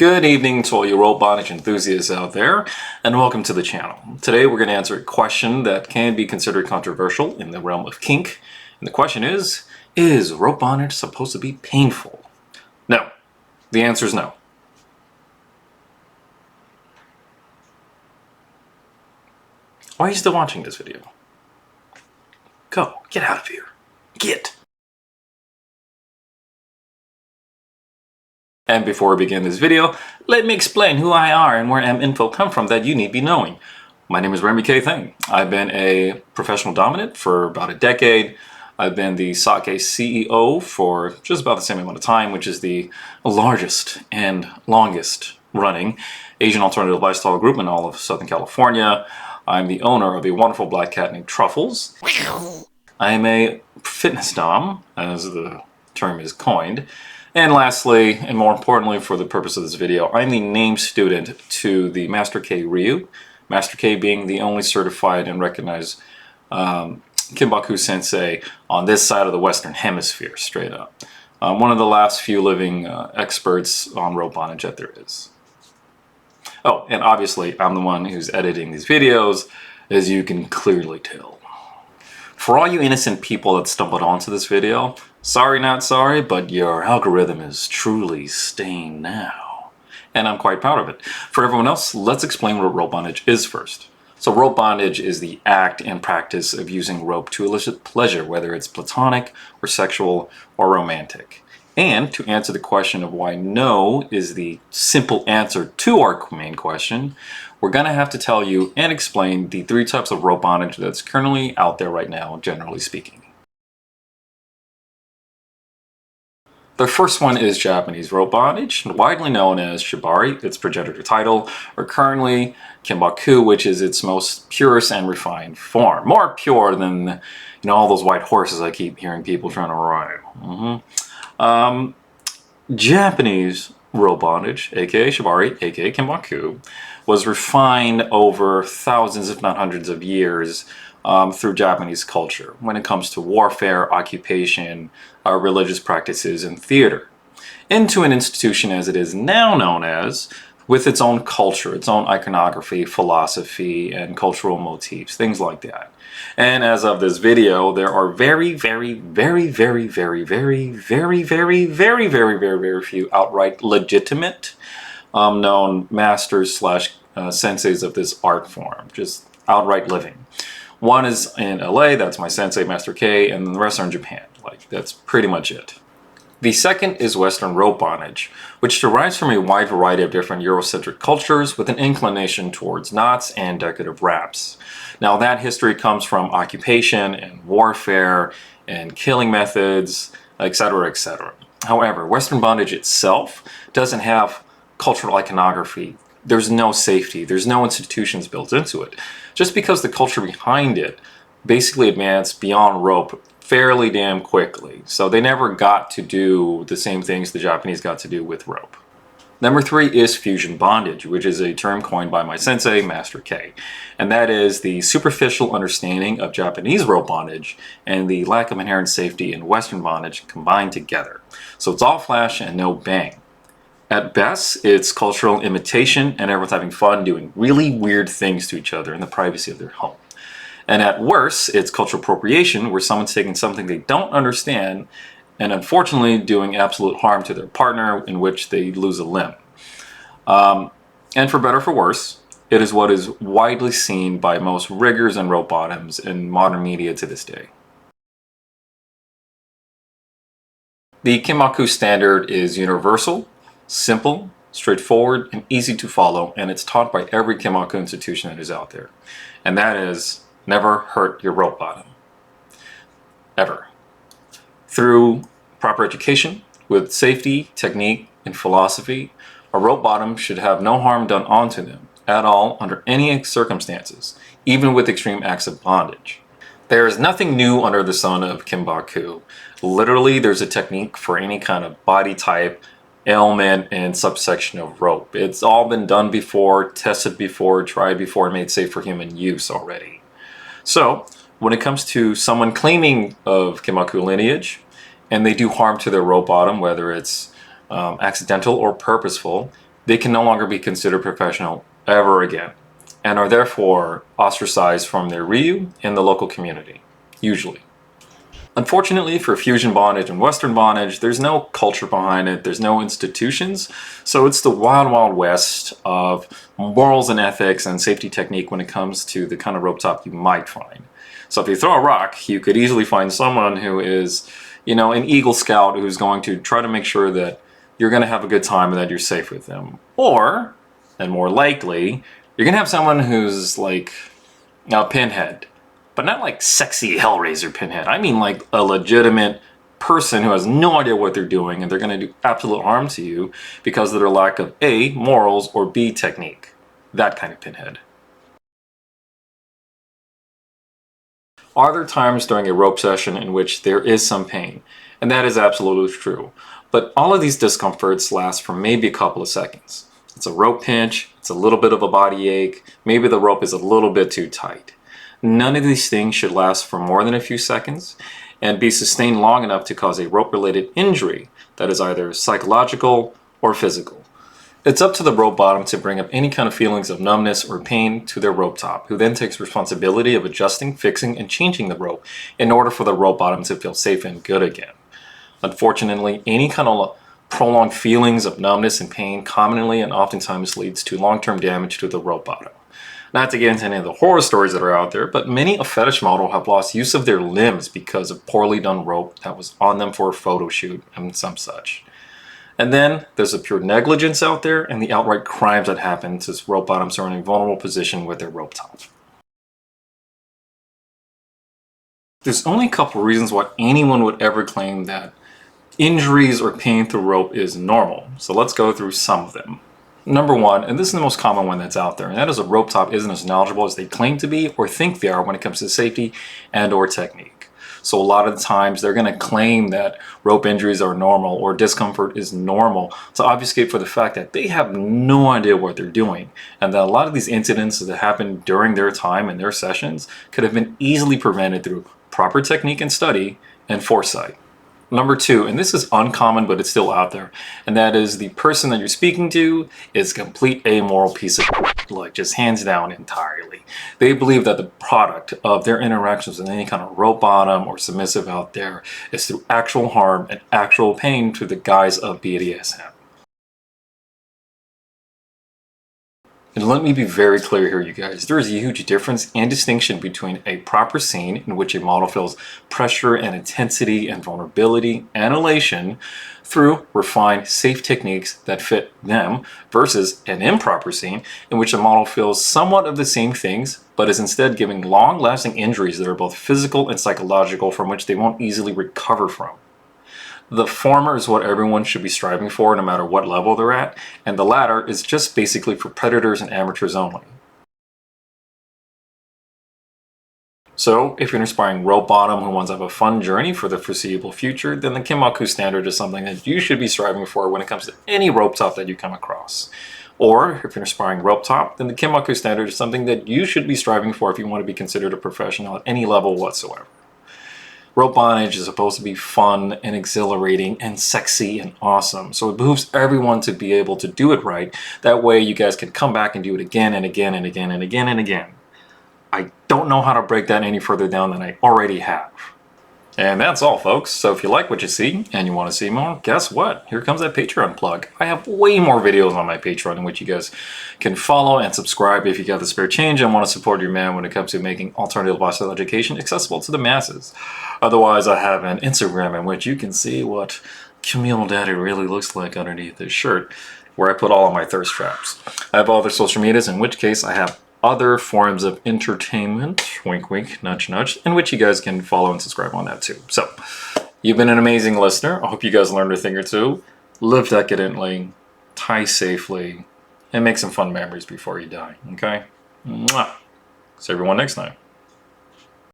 Good evening to all you rope bondage enthusiasts out there, and welcome to the channel. Today we're going to answer a question that can be considered controversial in the realm of kink. And the question is rope bondage supposed to be painful? No. The answer is no. Why are you still watching this video? Go. Get out of here. Get. And before we begin this video, let me explain who I are and where info come from that you need be knowing. My name is Remy K. Thing. I've been a professional dominant for about a decade. I've been the SAKE CEO for just about the same amount of time, which is the largest and longest running Asian alternative lifestyle group in all of Southern California. I'm the owner of a wonderful black cat named Truffles. I am a fitness dom, as the term is coined. And lastly, and more importantly for the purpose of this video, I'm the named student to the Master K Ryu. Master K being the only certified and recognized Kimbaku sensei on this side of the Western Hemisphere, straight up. One of the last few living experts on rope bondage that there is. Oh, and obviously I'm the one who's editing these videos, as you can clearly tell. For all you innocent people that stumbled onto this video, sorry not sorry, but your algorithm is truly stained now. And I'm quite proud of it. For everyone else, let's explain what rope bondage is first. So rope bondage is the act and practice of using rope to elicit pleasure, whether it's platonic or sexual or romantic. And to answer the question of why no is the simple answer to our main question, we're going to have to tell you and explain the three types of rope bondage that's currently out there right now, generally speaking. The first one is Japanese rope bondage, widely known as shibari, its progenitor title, or currently Kimbaku, which is its most purest and refined form. More pure than all those white horses I keep hearing people trying to ride. Japanese rope bondage, aka shibari, aka Kimbaku, was refined over thousands, if not hundreds of years through Japanese culture when it comes to warfare, occupation, religious practices, and theater, into an institution as it is now known as, with its own culture, its own iconography, philosophy, and cultural motifs, things like that. And as of this video, there are very few outright legitimate known masters slash senseis of this art form, just outright living. One is in LA, that's my sensei, Master K, and the rest are in Japan. Like, that's pretty much it. The second is Western rope bondage, which derives from a wide variety of different Eurocentric cultures with an inclination towards knots and decorative wraps. Now that history comes from occupation and warfare and killing methods, etc., etc. However, Western bondage itself doesn't have cultural iconography. There's no safety. There's no institutions built into it. Just because the culture behind it basically advanced beyond rope fairly damn quickly. So they never got to do the same things the Japanese got to do with rope. Number three is fusion bondage, which is a term coined by my sensei, Master K. And that is the superficial understanding of Japanese rope bondage and the lack of inherent safety in Western bondage combined together. So it's all flash and no bang. At best, it's cultural imitation and everyone's having fun doing really weird things to each other in the privacy of their home. And at worst, it's cultural appropriation, where someone's taking something they don't understand and unfortunately doing absolute harm to their partner, in which they lose a limb. And for better or for worse, it is what is widely seen by most riggers and rope bottoms in modern media to this day. The Kimbaku standard is universal, simple, straightforward, and easy to follow, and it's taught by every Kimbaku institution that is out there. And that is, never hurt your rope bottom. Ever. Through proper education, with safety, technique, and philosophy, a rope bottom should have no harm done onto them at all under any circumstances, even with extreme acts of bondage. There is nothing new under the sun of Kimbaku. Literally, there's a technique for any kind of body type, ailment, and subsection of rope. It's all been done before, tested before, tried before, and made safe for human use already. So, when it comes to someone claiming of Kimbaku lineage, and they do harm to their rope bottom, whether it's accidental or purposeful, they can no longer be considered professional ever again, and are therefore ostracized from their ryu in the local community, usually. Unfortunately for fusion bondage and Western bondage, there's no culture behind it, there's no institutions, so it's the wild, wild west of morals and ethics and safety technique when it comes to the kind of rope top you might find. So if you throw a rock, you could easily find someone who is, you know, an Eagle Scout who's going to try to make sure that you're going to have a good time and that you're safe with them. Or, and more likely, you're going to have someone who's like a pinhead. But not like sexy Hellraiser pinhead. I mean like a legitimate person who has no idea what they're doing and they're going to do absolute harm to you because of their lack of A, morals, or B, technique. That kind of pinhead. Are there times during a rope session in which there is some pain? And that is absolutely true. But all of these discomforts last for maybe a couple of seconds. It's a rope pinch, it's a little bit of a body ache, maybe the rope is a little bit too tight. None of these things should last for more than a few seconds and be sustained long enough to cause a rope-related injury that is either psychological or physical. It's up to the rope bottom to bring up any kind of feelings of numbness or pain to their rope top, who then takes responsibility of adjusting, fixing, and changing the rope in order for the rope bottom to feel safe and good again. Unfortunately, any kind of prolonged feelings of numbness and pain commonly and oftentimes leads to long-term damage to the rope bottom. Not to get into any of the horror stories that are out there, but many a fetish model have lost use of their limbs because of poorly done rope that was on them for a photo shoot and some such. And then there's the pure negligence out there and the outright crimes that happen to rope bottoms who are in a vulnerable position with their rope top. There's only a couple reasons why anyone would ever claim that injuries or pain through rope is normal, so let's go through some of them. Number one, and this is the most common one that's out there, and that is a rope top isn't as knowledgeable as they claim to be or think they are when it comes to safety and or technique. So a lot of the times they're going to claim that rope injuries are normal or discomfort is normal to obfuscate for the fact that they have no idea what they're doing, and that a lot of these incidents that happen during their time and their sessions could have been easily prevented through proper technique and study and foresight. Number two, and this is uncommon, but it's still out there, and that is the person that you're speaking to is a complete amoral piece of like just hands down entirely. They believe that the product of their interactions with any kind of rope bottom or submissive out there is through actual harm and actual pain through the guise of BDSM. And let me be very clear here, you guys. There is a huge difference and distinction between a proper scene in which a model feels pressure and intensity and vulnerability and elation through refined, safe techniques that fit them versus an improper scene in which a model feels somewhat of the same things but is instead giving long-lasting injuries that are both physical and psychological from which they won't easily recover from. The former is what everyone should be striving for no matter what level they're at, and the latter is just basically for predators and amateurs only. So, if you're an aspiring rope bottom who wants to have a fun journey for the foreseeable future, then the Kinmoku standard is something that you should be striving for when it comes to any rope top that you come across. Or, if you're an aspiring rope top, then the Kinmoku standard is something that you should be striving for if you want to be considered a professional at any level whatsoever. Rope bondage is supposed to be fun and exhilarating and sexy and awesome. So it behooves everyone to be able to do it right. That way you guys can come back and do it again and again and again and again and again. I don't know how to break that any further down than I already have. And that's all, folks. So if you like what you see and you want to see more, guess what? Here comes that Patreon plug. I have way more videos on my Patreon in which you guys can follow and subscribe if you got the spare change and want to support your man when it comes to making alternative lifestyle education accessible to the masses. Otherwise, I have an Instagram in which you can see what Camille Daddy really looks like underneath his shirt, where I put all of my thirst traps. I have other social medias, in which case I have other forms of entertainment, wink wink, nudge nudge, in which you guys can follow and subscribe on that too. So, you've been an amazing listener. I hope you guys learned a thing or two. Live decadently, tie safely, and make some fun memories before you die, okay? Mwah. See everyone next time.